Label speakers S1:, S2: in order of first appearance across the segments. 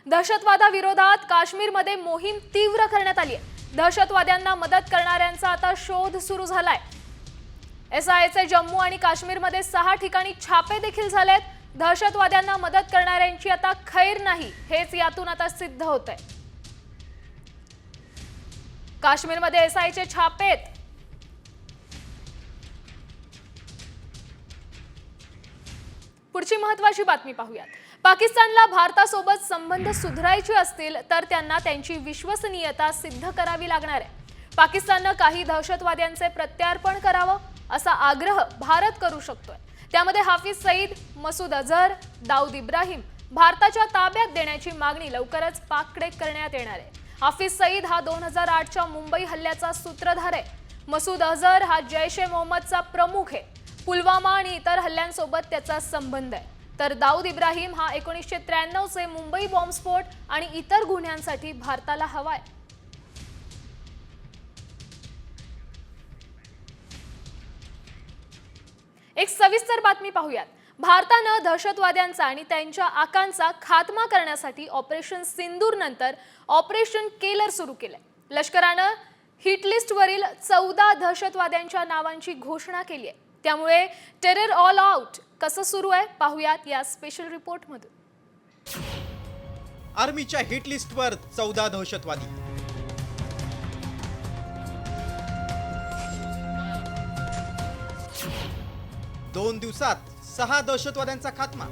S1: दहशतवादाविरोधात काश्मीरमध्ये मोहीम तीव्र करण्यात आली आहे। दहशतवाद्यांना मदत करणाऱ्यांचा आता शोध सुरू झालाय। एसआयचे जम्मू आणि काश्मीरमध्ये 6 ठिकाणी छापे देखील झालेत। दहशतवाद्यांना मदत करणाऱ्यांची आता खैर नाही, हेच यातून आता सिद्ध होतंय। काश्मीरमध्ये एसआयचे छापेत। पुढची महत्त्वाची बातमी पाहूयात। पाकिस्तानला भारतासोबत संबंध सुधारायचे असतील तर त्यांना त्यांची विश्वसनीयता सिद्ध करावी लागणार आहे। पाकिस्तानने काही दहशतवाद्यांचे प्रत्यार्पण करावं असा आग्रह भारत करू शकतोय। त्यामध्ये हाफिज सईद, मसूद अझहर, दाऊद इब्राहिम भारताच्या ताब्यात देण्याची मागणी लवकरच पाककडे करण्यात येणार आहे। हाफिज सईद हा 2008च्या मुंबई हल्ल्याचा सूत्रधार आहे। मसूद अझहर हा जैश-ए-मोहम्मदचा प्रमुख आहे। पुलवामा आणि इतर हल्ल्यांसोबत त्याचा संबंध आहे। तर दाऊद इब्राहिम हा 1993चे मुंबई बॉम्बस्फोट आणि इतर गुन्ह्यांसाठी भारताला हवाय। एक सविस्तर बातमी पाहूयात। भारताने दहशतवाद्यांचा आणि त्यांच्या आकांचा खात्मा करण्यासाठी ऑपरेशन सिंदूर नंतर ऑपरेशन केलर सुरू केले। लष्कराने हिट लिस्टवरील 14 दहशतवाद्यांच्या नावांची घोषणा केली आहे। त्यामुळे टेरर ऑल आउट कसं सुरू आहे पाहूयात या स्पेशल रिपोर्ट मध्ये।
S2: आर्मीच्या हिट लिस्टवर 14 दहशतवादी। दोन दिवसात 6 दहशतवाद्यांचा खात्मा।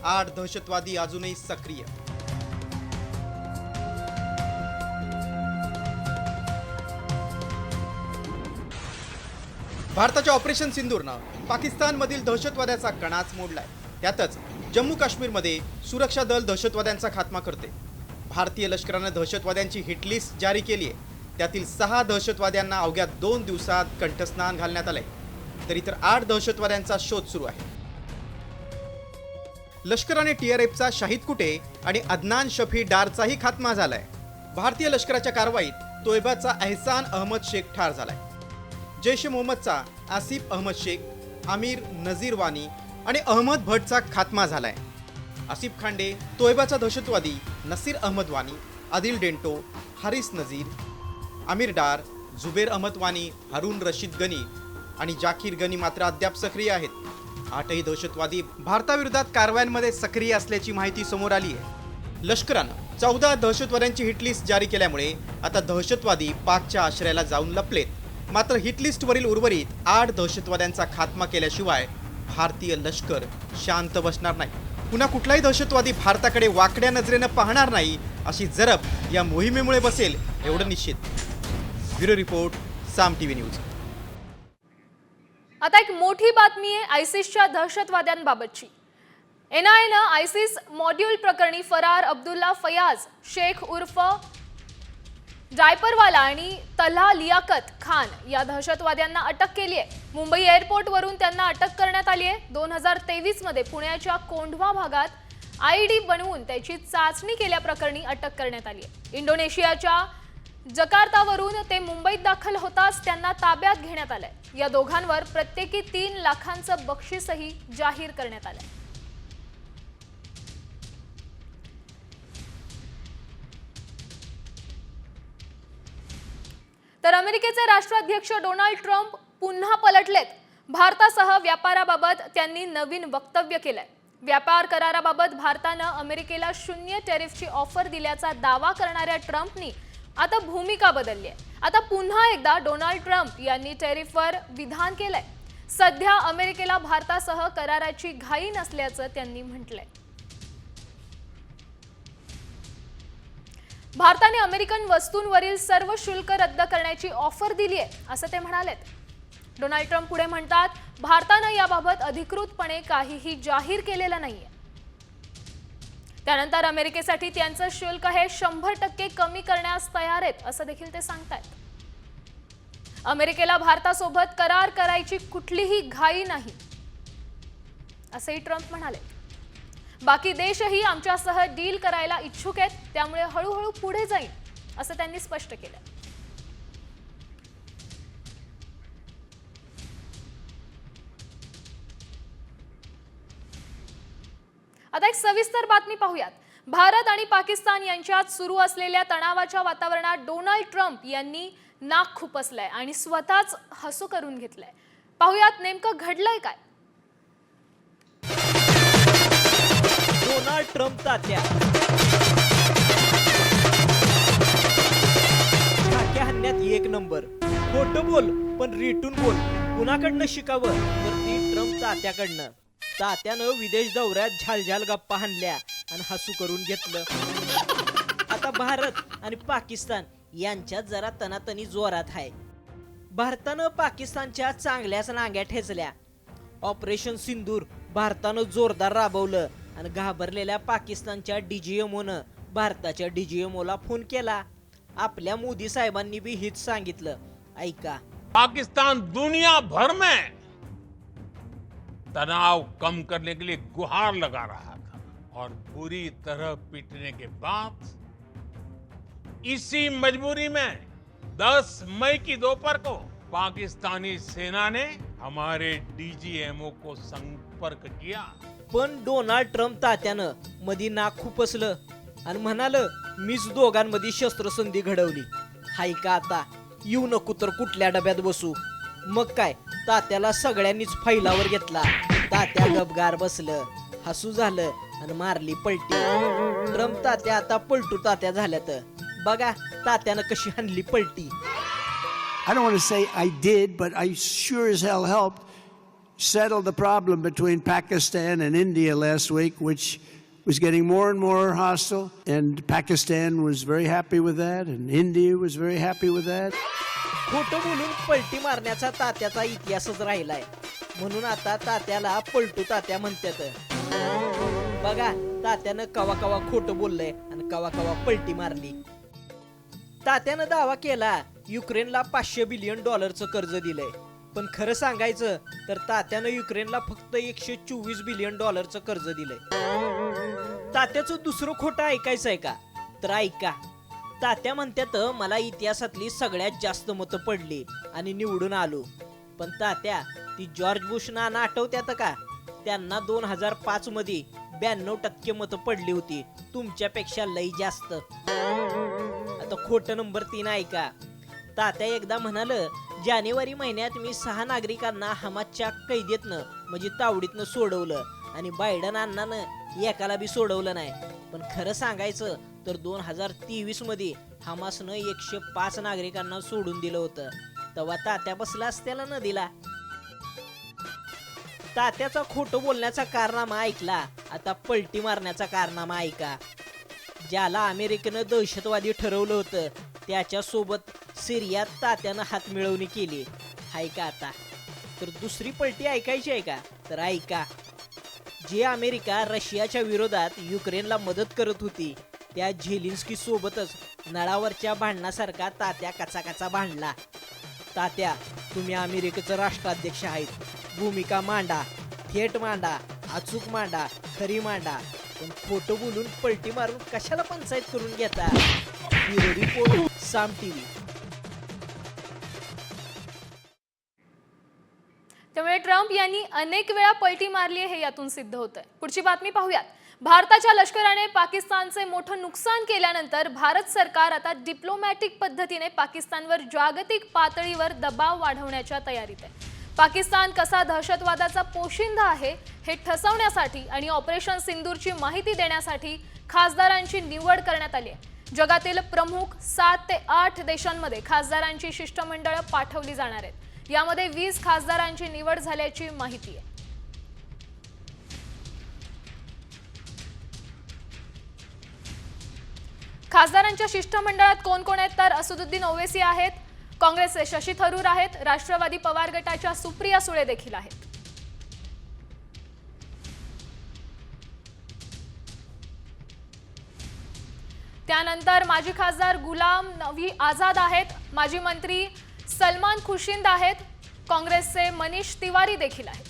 S2: आठ दहशतवादी अजूनही सक्रिय। भारताच्या ऑपरेशन सिंदूरनं पाकिस्तानमधील दहशतवाद्याचा कणाच मोडलाय। त्यातच जम्मू काश्मीरमध्ये सुरक्षा दल दहशतवाद्यांचा खात्मा करते। भारतीय लष्कराने दहशतवाद्यांची हिट लिस्ट जारी केली आहे। त्यातील 6 दहशतवाद्यांना अवघ्या 2 दिवसात कंठस्नान घालण्यात आलंय, तर इतर 8 दहशतवाद्यांचा शोध सुरू आहे। लष्कराने TRFचा शाहिद कुटे आणि अदनान शफी डारचाही खात्मा झालाय। भारतीय लष्कराच्या कारवाईत तोयबाचा एहसान अहमद शेख ठार झालाय। जैश-ए-मोहम्मदचा आसिफ अहमद शेख, आमिर नजीर वानी आणि अहमद भटचा खात्मा झालाय। आसिफ खांडे, तोयबाचा दहशतवादी नसीर अहमद वानी, आदिल डेंटो, हारिस नजीर, आमिर डार, जुबेर अहमद वानी, हारून रशीद गनी आणि जाकीर गनी मात्र अद्याप सक्रिय आहेत। 8ही दहशतवादी भारताविरोधात कारवायांमध्ये सक्रिय असल्याची माहिती समोर आली आहे। लष्करानं 14 दहशतवाद्यांची हिट लिस्ट जारी केल्यामुळे आता दहशतवादी पाकच्या आश्रयाला जाऊन लपलेत। मात्र हिट लिस्टवरील उर्वरित 8 दहशतवाद्यांचा खात्मा केल्याशिवाय भारतीय लष्कर शांत बसणार नाही। पुन्हा कुठलाही दहशतवादी भारताकडे वाकड्या नजरेनं पाहणार नाही अशी जरब या मोहिमेमुळे बसेल एवढं निश्चित। ब्युरो रिपोर्ट, साम टीव्ही न्यूज।
S1: आता एक मोठी बातमी आहे आयसिसच्या दहशतवाद्यांबाबतची। NIAनं आयसिस मॉड्यूल प्रकरणी फरार अब्दुल्ला फयाज शेख उर्फ डायपरवाला आणि तल्हा लियाकत खान या दहशतवाद्यांना अटक केली आहे। मुंबई एअरपोर्टवरून त्यांना अटक करण्यात आली आहे। 2023 मध्ये पुण्याच्या कोंढवा भागात IED बनवून त्याची चाचणी केल्याप्रकरणी अटक करण्यात आली आहे। इंडोनेशियाच्या जकार्तावरून ते मुंबईत दाखल होताच त्यांना ताब्यात घेण्यात आलंय। या दोघांवर प्रत्येकी 3 लाखांचं बक्षीसही जाहीर करण्यात आलंय। तर अमेरिकेचे राष्ट्राध्यक्ष डोनाल्ड ट्रम्प पुन्हा पलटलेत। भारतासह व्यापाराबाबत त्यांनी नवीन वक्तव्य केलंय। व्यापार कराराबाबत भारतानं अमेरिकेला 0 टॅरिफची ऑफर दिल्याचा दावा करणाऱ्या ट्रम्पनी आता भूमिका बदलली आहे। आता पुन्हा एकदा डोनाल्ड ट्रम्प यांनी टॅरिफवर विधान केलंय। सध्या अमेरिकेला भारतासह कराराची घाई नसल्याचं त्यांनी म्हटलंय। भारताने अमेरिकन वस्तूंवरील सर्व शुल्क रद्द करण्याची ऑफर दिली आहे असं ते म्हणालेत। डोनाल्ड ट्रम्प पुढे म्हणतात, भारताने याबाबत अधिकृतपणे काहीही जाहीर केलेलं नाहीये। त्यानंतर अमेरिकेसाठी त्यांचं शुल्क हे 100% कमी करण्यास तयार आहेत असं देखील ते सांगतायत। अमेरिकेला भारतासोबत करार करायची कुठलीही घाई नाही असंही ट्रम्प म्हणाले। बाकी देशही आमच्यासह डील करायला इच्छुक आहेत, त्यामुळे हळूहळू पुढे जाईल असं त्यांनी स्पष्ट केलं। आता एक सविस्तर बातमी पाहूयात. भारत आणि पाकिस्तान यांच्यात सुरू असलेल्या तणावाच्या वातावरणात डोनाल्ड ट्रम्प यांनी नाक खुपसलंय आणि स्वतःच हसू करून घेतलंय. पाहूयात नेमकं घडलंय काय.
S3: डोनाल्ड ट्रम्प तात्या ठाक्या हाणण्यात एक नंबर. खोटं बोल पण रेटून बोल. कुणाकडनं शिकावं तर ती ट्रम्प तात्याकडनं. तात्यानं विदेश दौऱ्यात झालझाल गप्पा हाणल्या आणि हसू करून घेतलं. आता भारत आणि पाकिस्तान यांच्यात जरा तनातनी जोरात आहे. भारतानं पाकिस्तानच्या चांगल्याच नांग्या ठेचल्या. ऑपरेशन सिंदूर भारतानं जोरदार राबवलं आणि घाबरलेल्या पाकिस्तानच्या डीजीएमओनं भारताच्या डीजीएमओला फोन केला. आपल्या मोदी साहेबांनी बी हेच सांगितलं. ऐका.
S4: पाकिस्तान दुनिया भर में तनाव कम करने के लिए गुहार लगा रहा था और बुरी तरह पीटने के बाद इसी मजबूरी में 10 मई की दोपहर को पाकिस्तानी सेना ने हमारे डीजीएमओ को संपर्क किया.
S3: पण डोनाल्ड ट्रम्प तात्यानं मधी नाक खुपसलं आणि म्हणालं मीच दोघांमध्ये शस्त्रसंधी घडवली. हाय का आता येऊ नको तर कुठल्या डब्यात बसू. मग काय तात्याला सगळ्यांनीच फैलावर घेतला. तात्या गपगार बसलं, हसू झालं आणि मारली पलटी. ट्रम्प तात्या आता पलटू तात्या झाल्यात. बघा तात्यानं कशी हाणली पलटी.
S5: I don't want to say I did, but I sure as hell helped settle the problem between Pakistan and India last week, which was getting more and more hostile. And Pakistan was very happy with that, and India was very happy with that.
S3: खोटं बोलून पलटी मारण्याचा तात्याचा इतिहासच राहिलाय. म्हणून आता तात्याला पलटू तात्या म्हणतात. बघा तात्यानं कवा कवा खोटं बोललंय आणि कवा कवा पलटी मारली. तात्यानं दावा केला युक्रेनला $500 बिलियन कर्ज दिलंय. पण खरं सांगायचं तर तात्यानं युक्रेनला फक्त $124 बिलियन कर्ज दिलंय. तात्याचं दुसरं खोटं ऐकायचं आहे का तर ऐका. तात्या म्हणतात मला इतिहासातली सगळ्यात जास्त मतं पडली आणि निवडून आलो. पण तात्या ती जॉर्ज बुश नाना आठवत्यात का? त्यांना 2005 मध्ये 92% मतं पडली होती. तुमच्यापेक्षा लई जास्त. आता खोटं नंबर 3 ऐका. तात्या एकदा म्हणालं जानेवारी महिन्यात मी 6 नागरिकांना हमासच्या कैदेतनं म्हणजे तावडीतनं सोडवलं आणि बायडन अण्णानं एकाला बी सोडवलं नाही. पण खरं सांगायचं तर 2023 मध्ये हमासनं 105 नागरिकांना सोडून दिलं होतं. तेव्हा तात्या बसला असत्याला न दिला. तात्याचा खोटं बोलण्याचा कारनामा ऐकला. आता पलटी मारण्याचा कारनामा ऐका. ज्याला अमेरिकेनं दहशतवादी ठरवलं होतं त्याच्या सोबत सिरियात तात्यानं हात मिळवणी केली. हाय का आता. तर दुसरी पलटी ऐकायची आहे का तर ऐका. जे अमेरिका रशियाच्या विरोधात युक्रेनला मदत करत होती त्या झेलेन्स्की सोबतच नळावरच्या भांडणासारखा तात्या कचाकचा भांडला. तात्या तुम्ही अमेरिकेचं राष्ट्राध्यक्ष आहेत. भूमिका मांडा, थेट मांडा, अचूक मांडा, खरी मांडा. पण खोटं बोलून पलटी मारून कशाला पंचायत करून घेता. ब्युरो रिपोर्ट, साम टीव्ही.
S1: त्यामुळे ट्रम्प यांनी अनेक वेळा पलटी मारली हे यातून सिद्ध होतंय. पुढची बातमी पाहूयात. भारताच्या लष्कराने पाकिस्तानचे मोठं नुकसान केल्यानंतर भारत सरकार आता डिप्लोमॅटिक पद्धतीने पाकिस्तानवर जागतिक पातळीवर दबाव वाढवण्याच्या तयारीत आहे. पाकिस्तान कसा दहशतवादाचा पोशिंदा आहे हे ठसवण्यासाठी आणि ऑपरेशन सिंदूरची माहिती देण्यासाठी खासदारांची निवड करण्यात आली आहे. जगातील प्रमुख 7 ते 8 देशांमध्ये खासदारांची शिष्टमंडळं पाठवली जाणार आहेत. यामध्ये 20 खासदारांची निवड झाल्याची माहिती आहे. खासदारांच्या शिष्टमंडळात कोण कोण आहेत तर असदुद्दीन ओवैसी आहेत, काँग्रेसचे शशी थरूर आहेत, राष्ट्रवादी पवार गटाच्या सुप्रिया सुळे देखील आहेत. त्यानंतर माजी खासदार गुलाम नबी आझाद आहेत, माजी मंत्री सलमान खुर्शिंद आहेत, काँग्रेसचे मनीष तिवारी देखील आहेत.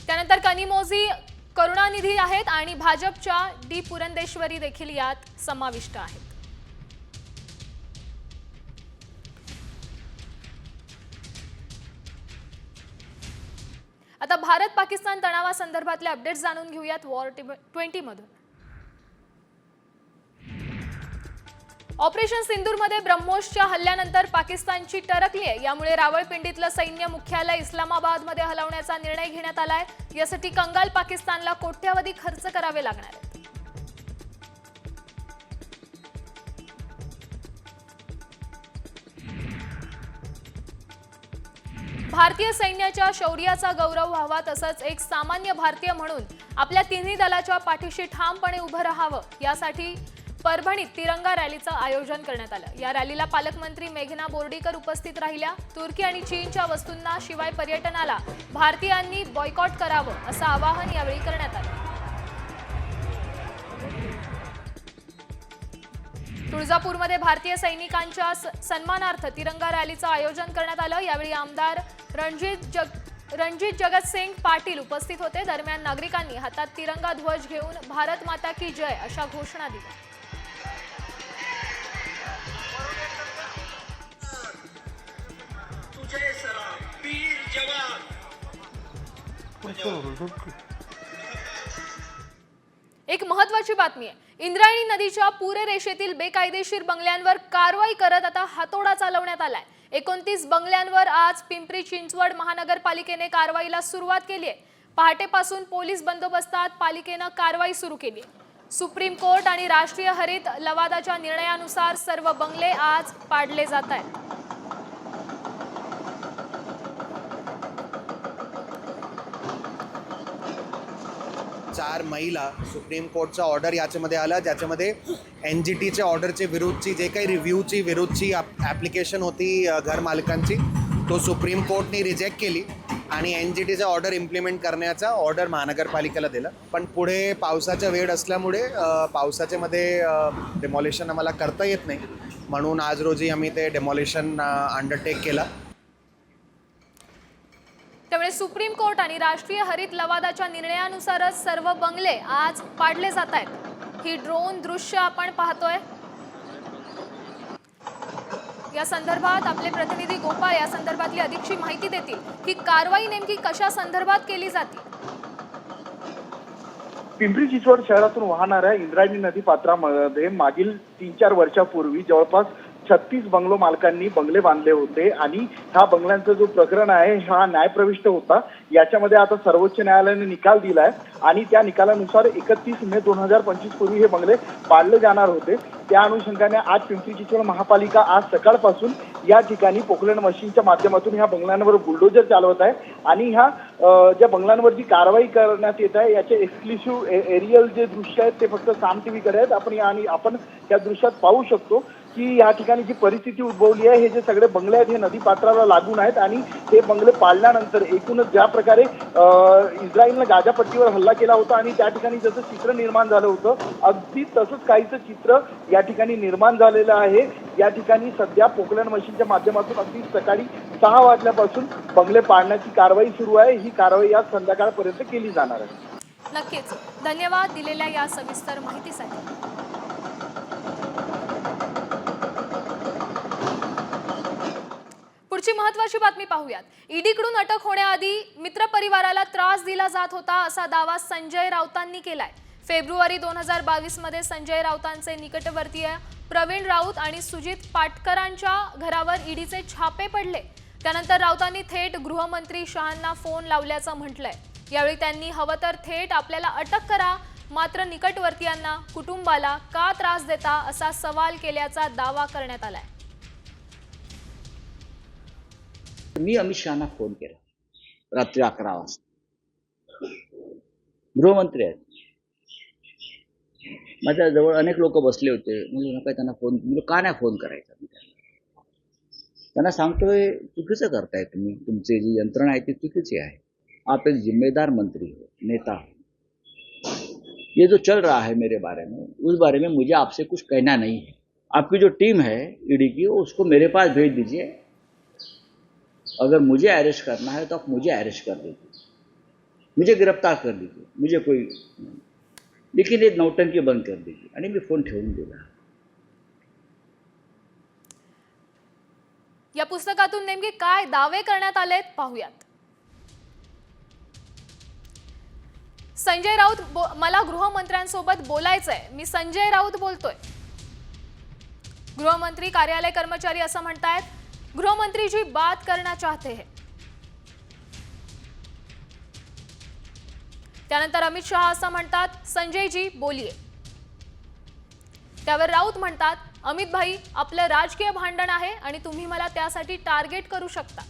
S1: त्यानंतर कनिमोझी करुणानिधी आहेत आणि भाजपच्या डी पुरंदेश्वरी देखील यात समाविष्ट आहेत. आता भारत पाकिस्तान तणावासंदर्भातले अपडेट्स जाणून घेऊयात वॉर 20 मधून। ऑपरेशन सिंदूरमध्ये ब्रह्मोसच्या हल्ल्यानंतर पाकिस्तानची टरकली आहे। यामुळे रावळपिंडीतलं सैन्य मुख्यालय इस्लामाबादमध्ये हलवण्याचा निर्णय घेण्यात आलाय। यासाठी कंगाल पाकिस्तानला कोट्यवधी खर्च करावे लागणार आहे। भारतीय सैन्याच्या शौर्याचा गौरव व्हावा, तसंच एक सामान्य भारतीय म्हणून आपल्या तिन्ही दलाच्या पाठीशी ठामपणे उभं राहावं, यासाठी परभणीत तिरंगा रॅलीचं आयोजन करण्यात आलं। या रॅलीला पालकमंत्री मेघना बोर्डीकर उपस्थित राहिल्या। तुर्की आणि चीनच्या वस्तूंना शिवाय पर्यटनाला भारतीयांनी बॉयकॉट करावं असं आवाहन यावेळी करण्यात आलं। तुळजापूरमध्ये भारतीय सैनिकांच्या सन्मानार्थ तिरंगा रॅलीचं आयोजन करण्यात आलं। यावेळी आमदार रणजित जगतसिंग पाटील उपस्थित होते। दरम्यान नागरिकांनी हातात तिरंगा ध्वज घेऊन भारत माता की जय अशा घोषणा दिल्या। एक महत्त्वाची बातमी आहे। इंद्रायणी नदीच्या पूररेषेतील बेकायदेशीर बंगल्यांवर कारवाई करत आता हातोडा चालवण्यात आलाय। 29 बंगल्यांवर आज पिंपरी चिंचवड महानगरपालिकेने कारवाईला सुरुवात केली आहे। पहाटेपासून पोलीस बंदोबस्तात पालिकेनं कारवाई सुरू केली आहे। सुप्रीम कोर्ट आणि राष्ट्रीय हरित लवादाच्या निर्णयानुसार सर्व बंगले आज पाडले जात आहेत।
S6: 4 मेला सुप्रीम कोर्टचा ऑर्डर याच्यामध्ये आला, ज्याच्यामध्ये NGTच्या ऑर्डरचे विरुद्धची जे काही रिव्ह्यूची विरुद्धची ॲप्लिकेशन होती घर मालकांची, तो सुप्रीम कोर्टने रिजेक्ट केली आणि NGTचा ऑर्डर इम्प्लिमेंट करण्याचा ऑर्डर महानगरपालिकेला दिला। पण पुढे पावसाचा वेळ असल्यामुळे पावसाच्यामध्ये डेमॉलिशन आम्हाला करता येत नाही, म्हणून आज रोजी आम्ही ते डेमॉलिशन अंडरटेक केला।
S1: त्यामुळे सुप्रीम कोर्ट आणि राष्ट्रीय हरित लवादाच्या निर्णयानुसारच सर्व बंगले आज पाडले जात आहेत। ही ड्रोन दृश्य आपण पाहतोय। या संदर्भात आपले प्रतिनिधी गोपाळ या संदर्भातली अधिकची माहिती देतील। ही कारवाई नेमकी कशा संदर्भात केली जाते?
S7: पिंपरी चिंचवड शहरातून वाहणाऱ्या इंद्रायणी नदी पात्रामध्ये मागील 3-4 वर्षापूर्वी जवळपास 36 बंगलो मालकांनी बंगले बांधले होते आणि ह्या बंगल्यांचं जो प्रकरण आहे हा न्यायप्रविष्ट होता। याच्यामध्ये आता सर्वोच्च न्यायालयाने निकाल दिलाय आणि त्या निकालानुसार 31 मे 2025 पूर्वी हे बंगले पाडले जाणार होते। त्या अनुषंगाने आज पिंपरी चिंचवड महापालिका आज सकाळपासून या ठिकाणी पोकलँड मशीनच्या माध्यमातून ह्या बंगल्यांवर बुलडोजर चालवत आहे आणि ह्या ज्या बंगल्यांवर जी कारवाई करण्यात येत आहे याचे एक्सक्लुसिव्ह एरियल जे दृश्य आहेत ते फक्त साम टीव्हीकडे आहेत। आपण या दृश्यात पाहू शकतो की या ठिकाणी जी परिस्थिती उद्भवली आहे, हे जे सगळे बंगले आहेत हे नदी पात्राला लागून आहेत आणि हे बंगले पाडल्यानंतर एकूणच ज्या प्रकारे इस्रायलनं गाझापट्टीवर हल्ला केला होता आणि त्या ठिकाणी जसं चित्र निर्माण झालं होतं, अगदी तसंच काहीचं चित्र या ठिकाणी निर्माण झालेलं आहे। या ठिकाणी सध्या पोकलँड मशीनच्या माध्यमातून अगदी सकाळी 6 वाजल्यापासून बंगले पाडण्याची कारवाई सुरू आहे। ही कारवाई आज संध्याकाळपर्यंत केली जाणार आहे।
S1: नक्कीच धन्यवाद दिलेल्या या सविस्तर माहितीसाठी। पुढची महत्त्वाची बातमी पाहूयात। ईडीकडून अटक होण्याआधी मित्रपरिवाराला त्रास दिला जात होता असा दावा संजय राऊतांनी केलाय। फेब्रुवारी 2022 मध्ये संजय राऊतांचे निकटवर्तीय प्रवीण राऊत आणि सुजित पाटकरांच्या घरावर ईडीचे छापे पडले। त्यानंतर राऊतांनी थेट गृहमंत्री शहांना फोन लावल्याचं म्हटलंय। यावेळी त्यांनी हवं तर थेट आपल्याला अटक करा, मात्र निकटवर्तीयांना कुटुंबाला का त्रास देता असा सवाल केल्याचा दावा करण्यात आलाय।
S8: मी अमित शहांना फोन केला रात्री 11 वाजता। गृहमंत्री आहेत, माझ्या जवळ अनेक लोक बसले होते। म्हणजे नका त्यांना फोन, म्हणजे का नाही फोन करायचा? त्यांना सांगतोय चुकीचं करताय तुम्ही, तुमची जी यंत्रणा आहे ती चुकीची है। आप एक जिम्मेदार मंत्री हो, नेता हो। ये जो चल रहा है मेरे बारे में, उस बारे में मुझे आपसे कुछ कहना नहीं है। आपकी जो टीम है ईडी की, उसको मेरे पास भेज दीजिए। अगर मुझे अरेस्ट करना है तो आप मुझे अरेस्ट कर दीजिए, मुझे गिरफ्तार कर दीजिए, मुझे कोई, लेकिन ये नौटंकी बंद कर दीजिए। आणि मी फोन ठेवून दिला।
S1: या पुस्तकातून नेमके काय दावे करण्यात आलेत पाहूयात। संजय राऊत मला गृहमंत्र्यांसोबत बोलायचंय, मी संजय राऊत बोलतोय. गृहमंत्री कार्यालय कर्मचारी असं म्हणतायत, गृहमंत्री जी बात करना चाहते हैं. त्यानंतर अमित शहा असं म्हणतात, संजय जी बोलिये. त्यावर राऊत म्हणतात, अमित भाई आपलं राजकीय भांडण आहे आणि तुम्ही मला त्यासाठी टार्गेट करू शकता.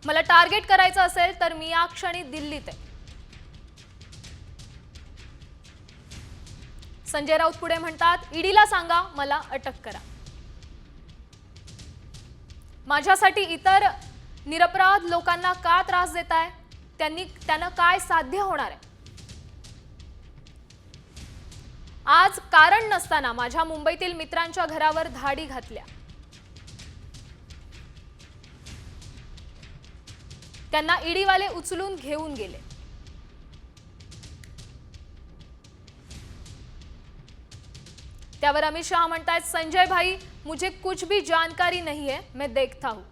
S1: मला टार्गेट करायचं असेल तर मी या क्षणी दिल्लीत आहे. संजय राऊत पुढे म्हणतात, ईडीला सांगा मला अटक करा. माझ्यासाठी इतर निरपराध लोकांना का त्रास देताय? त्यांना काय साध्य होणार आहे? आज कारण नसताना माझ्या मुंबईतील मित्रांच्या घरावर धाडी घातल्या. त्यांना ईडीवाले उचलून घेऊन गेले. त्यावर अमित शहा म्हणतात, संजय भाई मुझे कुछ भी जानकारी नहीं है, मैं देखता हूं.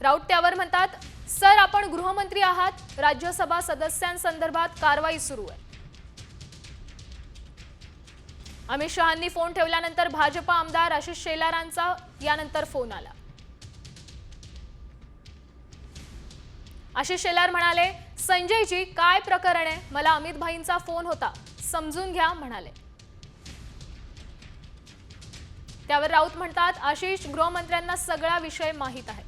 S1: राऊत त्यावर म्हणतात, सर आपण गृहमंत्री आहात, राज्यसभा सदस्यांसंदर्भात कारवाई सुरू आहे. अमित शहांनी फोन ठेवल्यानंतर भाजपा आमदार आशिष शेलारांचा यानंतर फोन आला. आशिष शेलार म्हणाले, संजयजी काय प्रकरण आहे? मला अमित भाईंचा फोन होता, समजून घ्या म्हणाले. त्यावर राऊत म्हणतात, आशिष गृहमंत्र्यांना सगळा विषय माहीत आहे,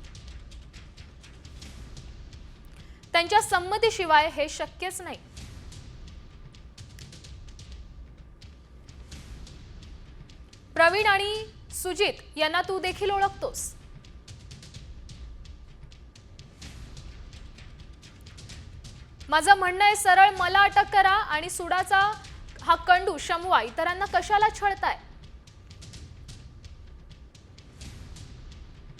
S1: त्यांच्या संमतीशिवाय हे शक्यच नाही. प्रवीण आणि सुजित यांना तू देखील ओळखतोस. माझं म्हणणं आहे सरळ मला अटक करा आणि सुडाचा हा कंडू शमवा, इतरांना कशाला छळताय?